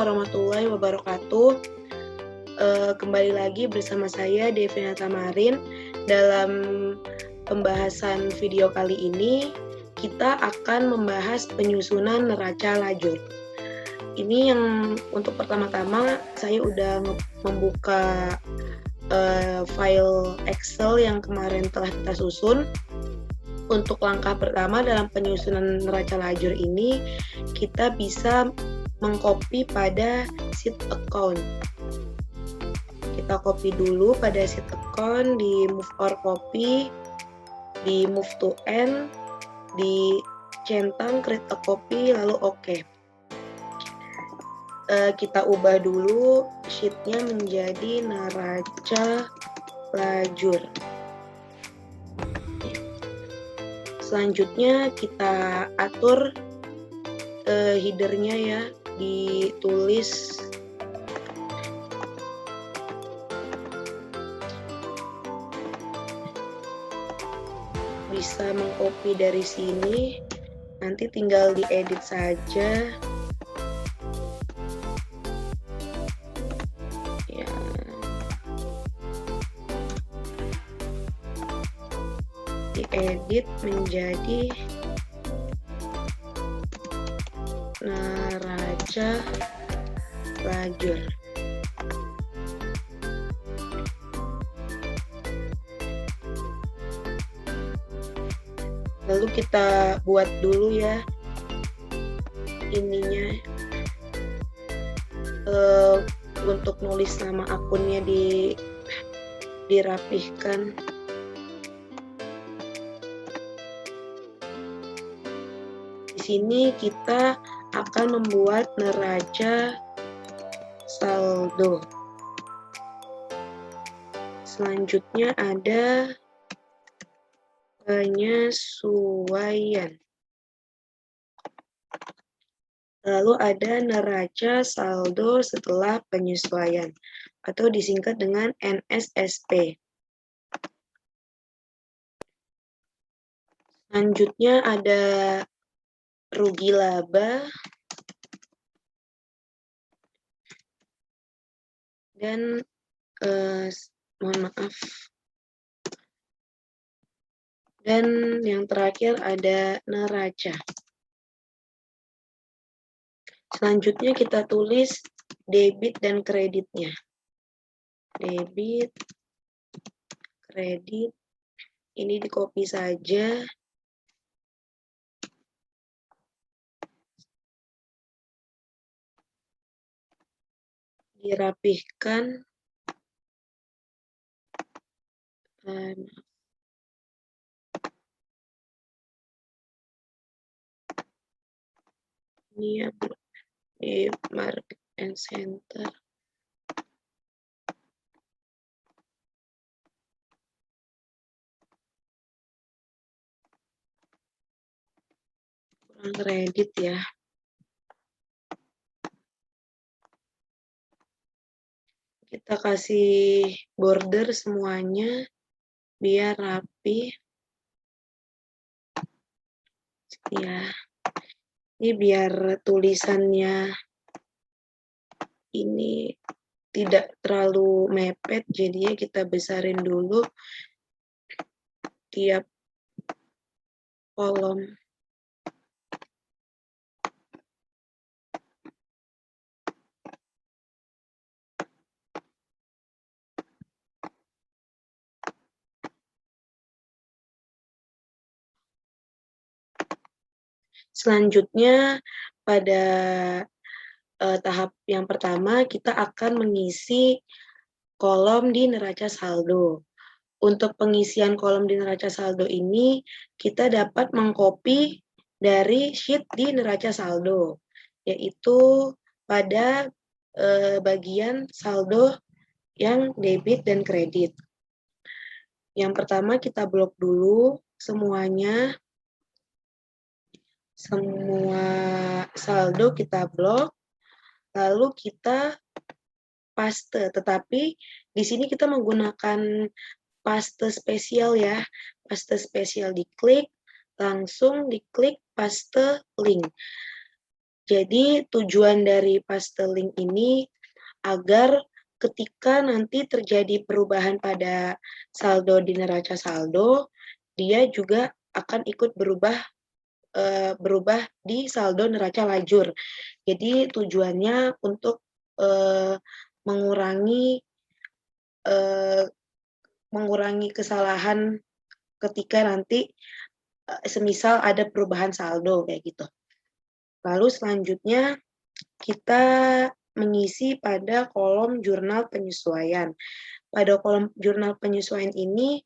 warahmatullahi wabarakatuh. Kembali lagi bersama saya Devina Tamarin. Dalam pembahasan video kali ini kita akan membahas penyusunan neraca lajur. Ini yang untuk pertama-tama saya udah membuka file Excel yang kemarin telah kita susun. Untuk langkah pertama dalam penyusunan neraca lajur ini, kita bisa mengcopy pada sheet account. Kita copy dulu pada sheet account, di move or copy, di move to end, di centang create a copy, lalu oke. Kita ubah dulu sheetnya menjadi neraca lajur. Selanjutnya kita atur headernya ya, ditulis bisa mengcopy dari sini, nanti tinggal diedit saja ya. Diedit menjadi neraca lajur. Lalu kita buat dulu ya ininya, untuk nulis nama akunnya dirapihkan. Di sini kita akan membuat neraca saldo. Selanjutnya ada penyesuaian. Lalu ada neraca saldo setelah penyesuaian atau disingkat dengan NSSP. Selanjutnya ada rugi laba dan mohon maaf. Dan yang terakhir ada neraca. Selanjutnya kita tulis debit dan kreditnya. Debit, kredit, ini di copy saja. Dirapihkan. Ini ya, di mark and center. Kurang kredit ya. Kita kasih border semuanya biar rapi. Ya. Ini biar tulisannya ini tidak terlalu mepet, jadinya kita besarin dulu tiap kolom. Selanjutnya pada tahap yang pertama kita akan mengisi kolom di neraca saldo. Untuk pengisian kolom di neraca saldo ini kita dapat mengcopy dari sheet di neraca saldo, yaitu pada bagian saldo yang debit dan kredit. Yang pertama kita blok dulu semuanya. Semua saldo kita blok, lalu kita paste. Tetapi di sini kita menggunakan paste spesial ya. Paste spesial diklik, langsung diklik paste link. Jadi tujuan dari paste link ini agar ketika nanti terjadi perubahan pada saldo di neraca saldo, dia juga akan ikut berubah di saldo neraca lajur. Jadi tujuannya untuk mengurangi kesalahan ketika nanti semisal ada perubahan saldo kayak gitu. Lalu selanjutnya kita mengisi pada kolom jurnal penyesuaian. Pada kolom jurnal penyesuaian ini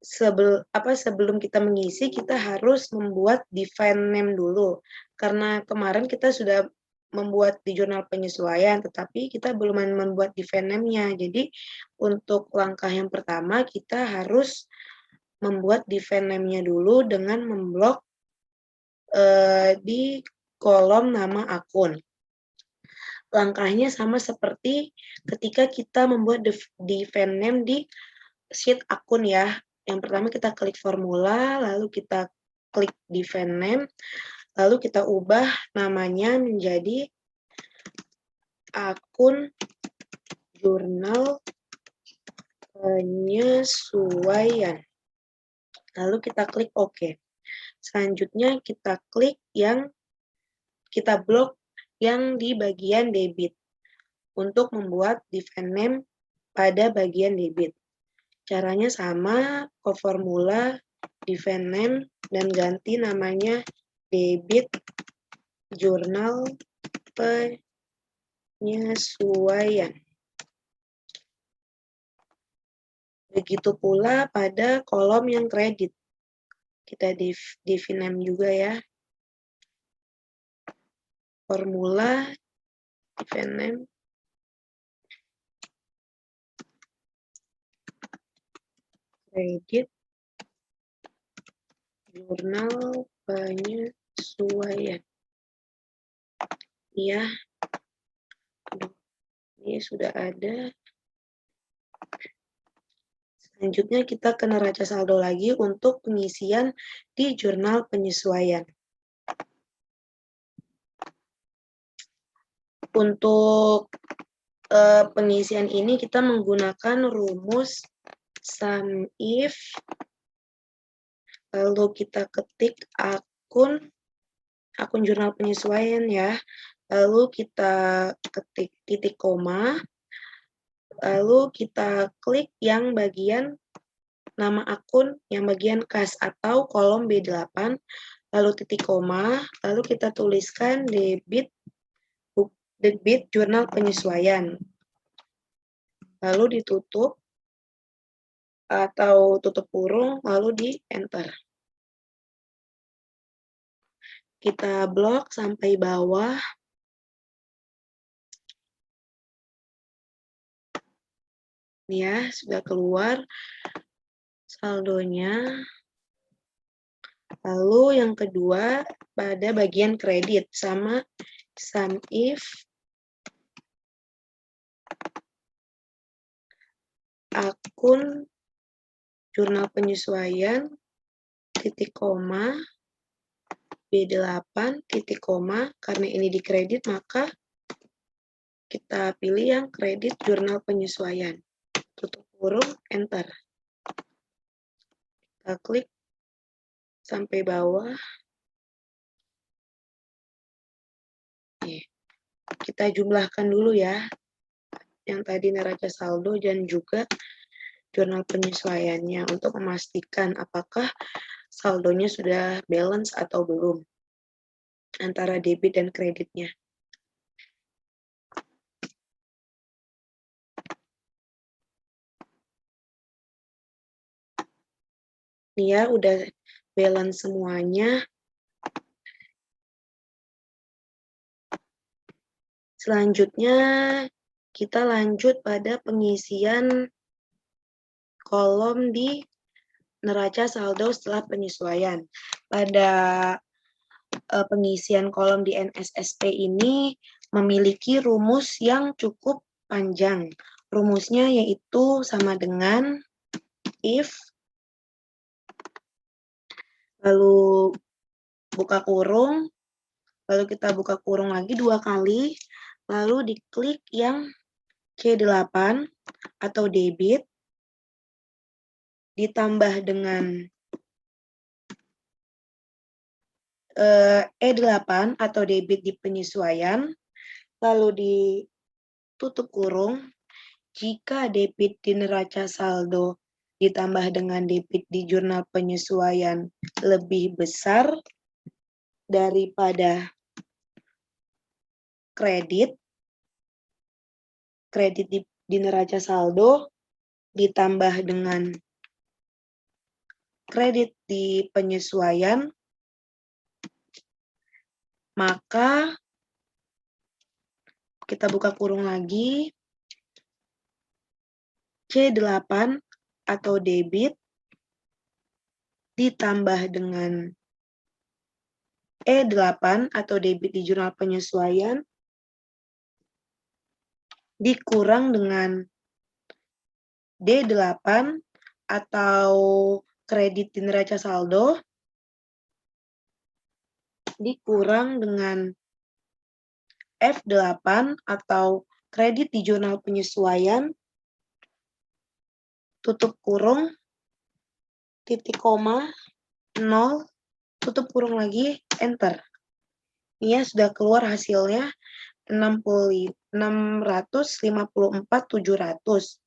sebelum kita mengisi kita harus membuat define name dulu. Karena kemarin kita sudah membuat di jurnal penyesuaian, tetapi kita belum membuat define name-nya. Jadi untuk langkah yang pertama kita harus membuat define name-nya dulu dengan memblok di kolom nama akun. Langkahnya sama seperti ketika kita membuat define name di sheet akun ya. Yang pertama kita klik formula, lalu kita klik define name, lalu kita ubah namanya menjadi akun jurnal penyesuaian. Lalu kita klik OK. Selanjutnya kita klik kita blok yang di bagian debit untuk membuat define name pada bagian debit. Caranya sama, ke formula, define name, dan ganti namanya debit jurnal penyesuaian. Begitu pula pada kolom yang kredit. Kita define name juga ya. Formula, define name, kredit, jurnal penyesuaian. Ya, ini sudah ada. Selanjutnya kita ke neraca saldo lagi untuk pengisian di jurnal penyesuaian. Untuk pengisian ini kita menggunakan rumus sum if, lalu kita ketik akun jurnal penyesuaian ya, lalu kita ketik titik koma, lalu kita klik yang bagian nama akun yang bagian kas atau kolom B8, lalu titik koma, lalu kita tuliskan debit jurnal penyesuaian. Lalu ditutup atau tutup kurung, lalu di enter. Kita blok sampai bawah. Ini ya, sudah keluar saldonya. Lalu yang kedua pada bagian kredit sama sum if akun jurnal penyesuaian titik koma B8 titik koma, karena ini di kredit maka kita pilih yang kredit jurnal penyesuaian. Tutup kurung, enter. Kita klik sampai bawah. Kita jumlahkan dulu ya, yang tadi neraca saldo dan juga jurnal penyesuaiannya untuk memastikan apakah saldonya sudah balance atau belum antara debit dan kreditnya. Ini ya, udah balance semuanya. Selanjutnya kita lanjut pada pengisian kolom di neraca saldo setelah penyesuaian. Pada pengisian kolom di NSSP ini memiliki rumus yang cukup panjang. Rumusnya yaitu sama dengan if, lalu buka kurung, Lalu kita buka kurung lagi 2 kali, lalu diklik yang C8 atau debit, ditambah dengan E8 atau debit di penyesuaian, lalu ditutup kurung. Jika debit di neraca saldo ditambah dengan debit di jurnal penyesuaian lebih besar daripada kredit di neraca saldo ditambah dengan kredit di penyesuaian, maka kita buka kurung lagi, C8 atau debit ditambah dengan E8 atau debit di jurnal penyesuaian dikurang dengan D8 atau kredit di neraca saldo dikurang dengan F8 atau kredit di jurnal penyesuaian, tutup kurung, titik koma, 0, tutup kurung lagi, enter. Ini ya sudah keluar hasilnya 654.700.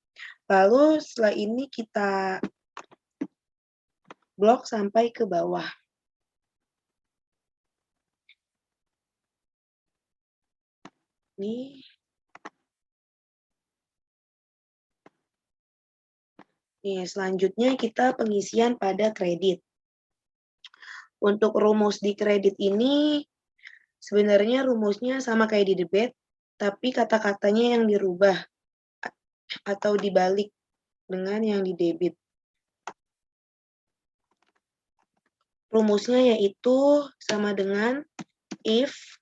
Lalu setelah ini kita blok sampai ke bawah. Nih, selanjutnya kita pengisian pada kredit. Untuk rumus di kredit ini, sebenarnya rumusnya sama kayak di debit, tapi kata-katanya yang dirubah atau dibalik dengan yang di debit. Rumusnya yaitu sama dengan if,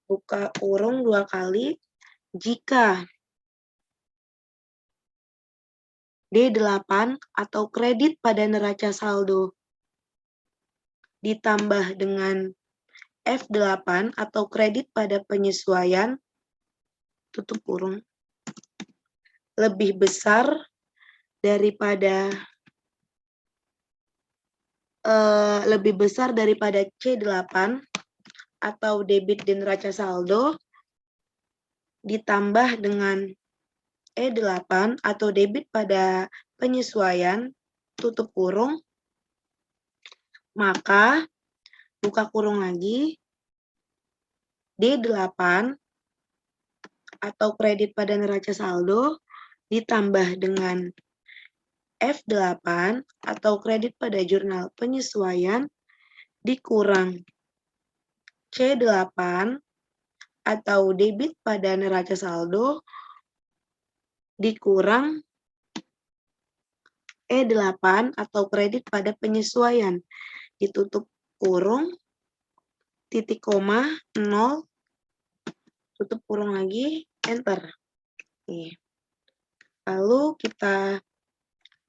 buka kurung 2 kali, jika D8 atau kredit pada neraca saldo ditambah dengan F8 atau kredit pada penyesuaian, tutup kurung, lebih besar daripada C8 atau debit di neraca saldo ditambah dengan E8 atau debit pada penyesuaian, tutup kurung, maka buka kurung lagi, D8 atau kredit pada neraca saldo ditambah dengan F8 atau kredit pada jurnal penyesuaian dikurang C8 atau debit pada neraca saldo dikurang E8 atau kredit pada penyesuaian, ditutup kurung, titik koma, 0, tutup kurung lagi, enter. Nih. Lalu kita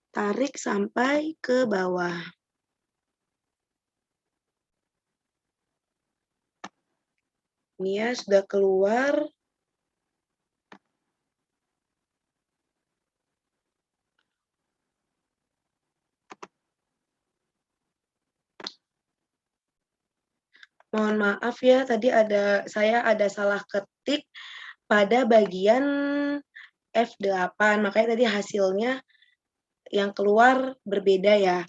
tarik sampai ke bawah. Ini ya, sudah keluar. Mohon maaf ya, tadi saya ada salah ketik pada bagian F8, makanya tadi hasilnya yang keluar berbeda ya.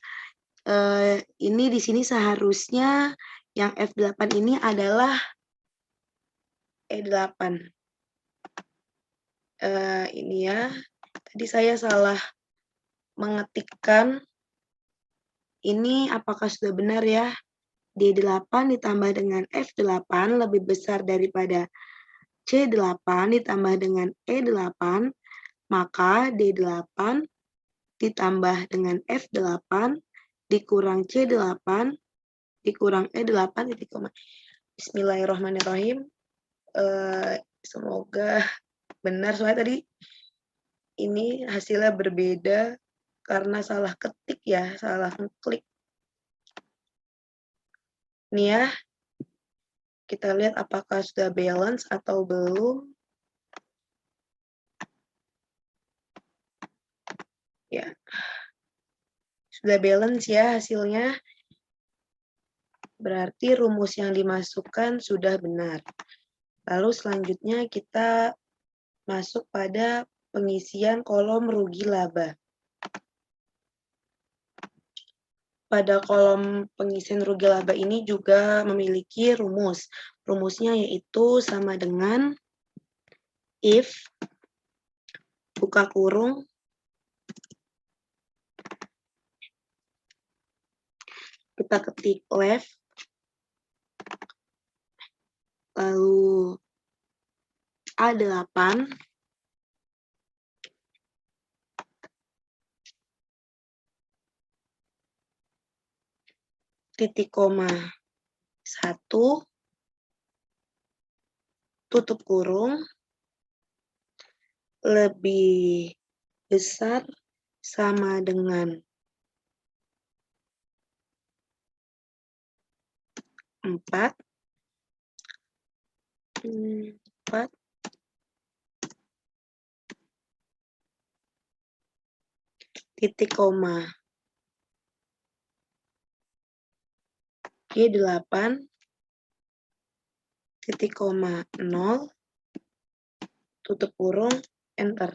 Ini di sini seharusnya yang F8 ini adalah E8. Ini ya, tadi saya salah mengetikkan. Ini apakah sudah benar ya? D8 ditambah dengan F8 lebih besar daripada C8 ditambah dengan E8, maka D8 ditambah dengan F8 dikurang C8 dikurang E8 titik koma. Bismillahirrahmanirrahim. Semoga benar, soalnya tadi ini hasilnya berbeda karena salah ketik ya, salah ngeklik. Nih ya, Kita lihat apakah sudah balance atau belum. Ya, sudah balance ya hasilnya. Berarti rumus yang dimasukkan sudah benar. Lalu selanjutnya kita masuk pada pengisian kolom rugi laba. Pada kolom pengisian rugi laba ini juga memiliki rumus. Rumusnya yaitu sama dengan if, buka kurung, kita ketik left, lalu A8, titik koma 1, tutup kurung, lebih besar sama dengan 4, 4, titik koma G8, titik koma 0, tutup kurung, enter.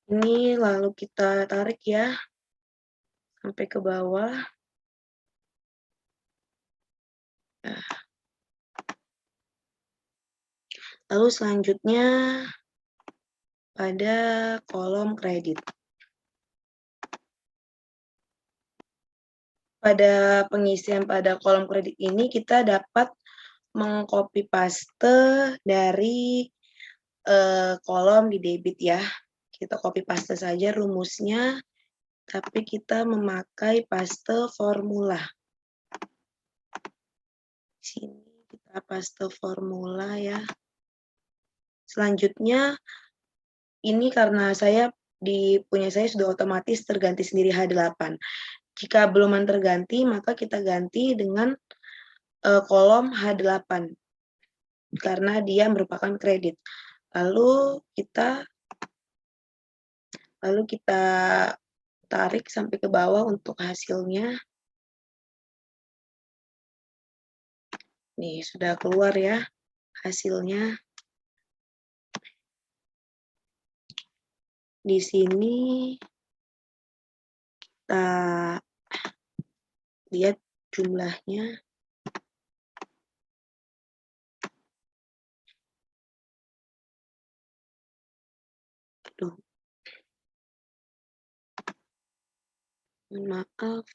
Ini lalu kita tarik ya, sampai ke bawah. Lalu selanjutnya pada kolom kredit. Pada pengisian pada kolom kredit ini kita dapat mengcopy paste dari kolom di debit ya. Kita copy paste saja rumusnya, tapi kita memakai paste formula. Di sini kita paste formula ya. Selanjutnya ini karena punya saya sudah otomatis terganti sendiri H8. Jika belum terganti, maka kita ganti dengan kolom H8 karena dia merupakan kredit. Lalu kita tarik sampai ke bawah untuk hasilnya. Nih, sudah keluar ya hasilnya. Di sini kita lihat jumlahnya. Aduh. Maaf.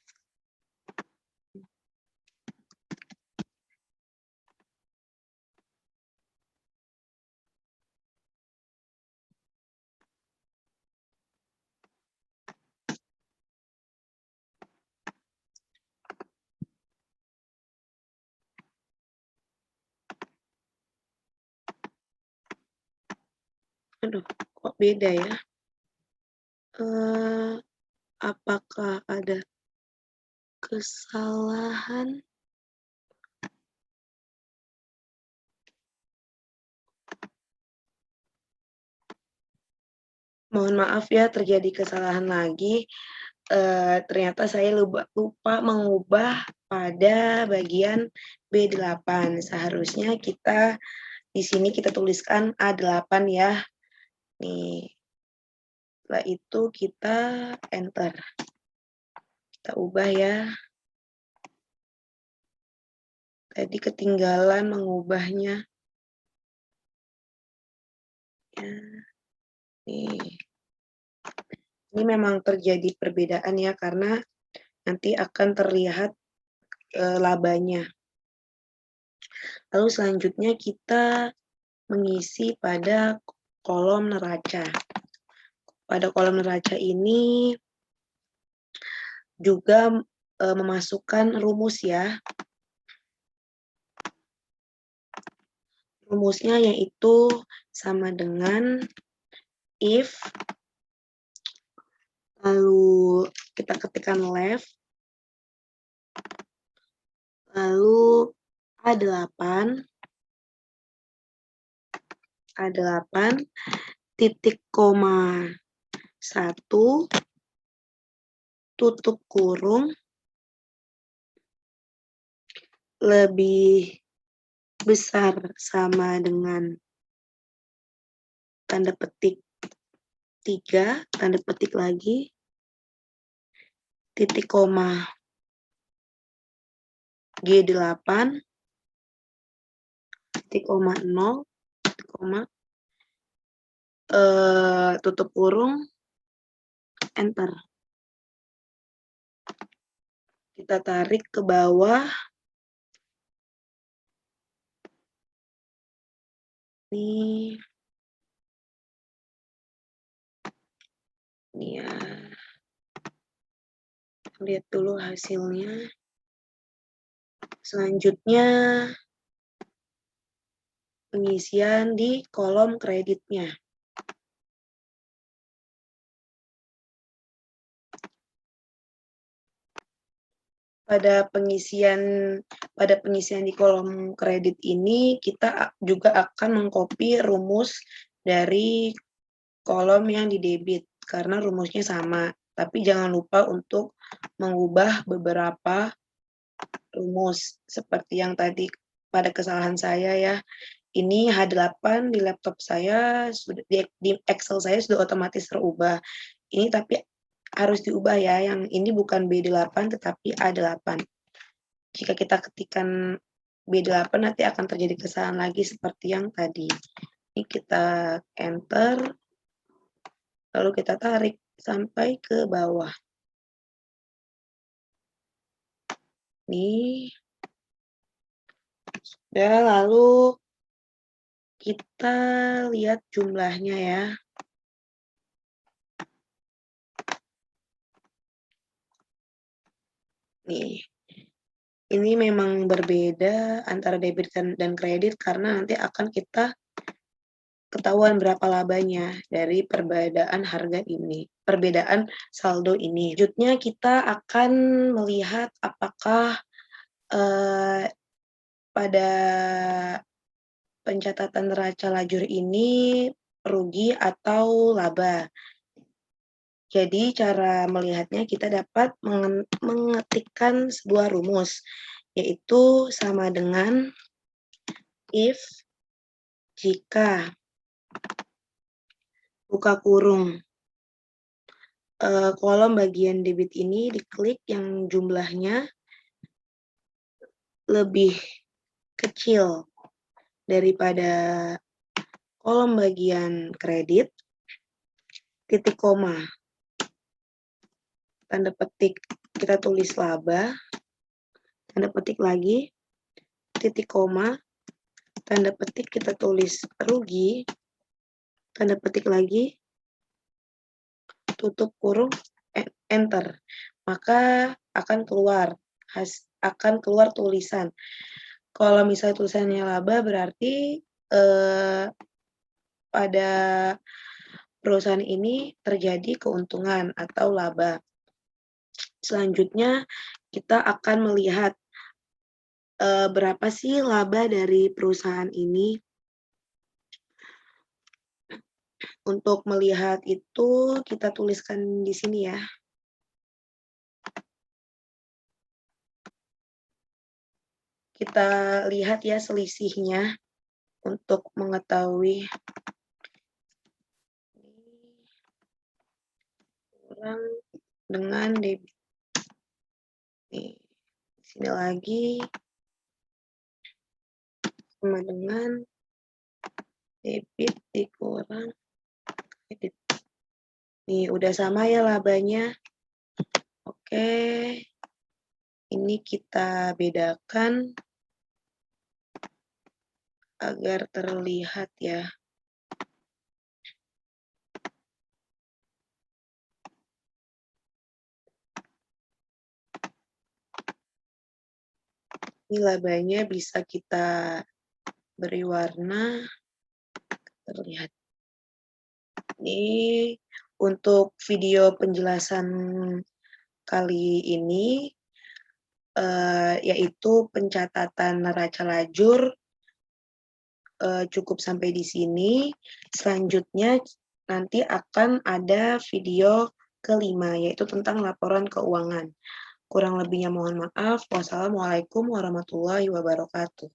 Aduh, kok beda ya? Apakah ada kesalahan? Mohon maaf ya, terjadi kesalahan lagi. Ternyata saya lupa mengubah pada bagian B8. Seharusnya di sini kita tuliskan A8 ya. Nih. Setelah itu kita enter. Kita ubah ya. Tadi ketinggalan mengubahnya. Ya. Nih. Ini memang terjadi perbedaan ya, karena nanti akan terlihat labanya. Lalu selanjutnya kita mengisi pada kolom neraca. Pada kolom neraca ini juga memasukkan rumus ya. Rumusnya yaitu sama dengan if, lalu kita ketikkan left, lalu A8, titik koma 1, tutup kurung, lebih besar sama dengan tanda petik 3, tanda petik lagi, titik koma G8, titik koma 0, titik koma, tutup kurung, enter. Kita tarik ke bawah. Ini ya. Lihat dulu hasilnya. Selanjutnya pengisian di kolom kreditnya. Pada pengisian di kolom kredit ini, kita juga akan mengcopy rumus dari kolom yang di debit, karena rumusnya sama. Tapi jangan lupa untuk mengubah beberapa rumus, seperti yang tadi pada kesalahan saya ya. Ini H8 di laptop saya, di Excel saya sudah otomatis terubah. Ini tapi harus diubah ya, yang ini bukan B8 tetapi A8. Jika kita ketikkan B8 nanti akan terjadi kesalahan lagi seperti yang tadi. Ini kita enter, lalu kita tarik sampai ke bawah. Nih. Dan lalu kita lihat jumlahnya ya. Nih. Ini memang berbeda antara debit dan kredit karena nanti akan kita ketahuan berapa labanya dari perbedaan harga ini, perbedaan saldo ini. Selanjutnya kita akan melihat apakah pada pencatatan neraca lajur ini rugi atau laba. Jadi cara melihatnya kita dapat mengetikkan sebuah rumus, yaitu sama dengan if jika buka kurung kolom bagian debit ini diklik yang jumlahnya lebih kecil daripada kolom bagian kredit, titik koma, tanda petik kita tulis laba, tanda petik lagi, titik koma, tanda petik kita tulis rugi, tanda petik lagi, tutup kurung, enter. Maka akan keluar tulisan. Kalau misalnya tulisannya laba berarti pada perusahaan ini terjadi keuntungan atau laba. Selanjutnya kita akan melihat berapa sih laba dari perusahaan ini. Untuk melihat itu kita tuliskan di sini ya. Kita lihat ya selisihnya untuk mengetahui kurang dengan debit. Nih, di sini lagi sama dengan debit dikurang kredit. Nih, udah sama ya labanya. Oke. Ini kita bedakan agar terlihat ya. Ini labanya bisa kita beri warna terlihat. Ini untuk video penjelasan kali ini, yaitu pencatatan neraca lajur, cukup sampai di sini. Selanjutnya nanti akan ada video kelima, yaitu tentang laporan keuangan. Kurang lebihnya mohon maaf. Wassalamualaikum warahmatullahi wabarakatuh.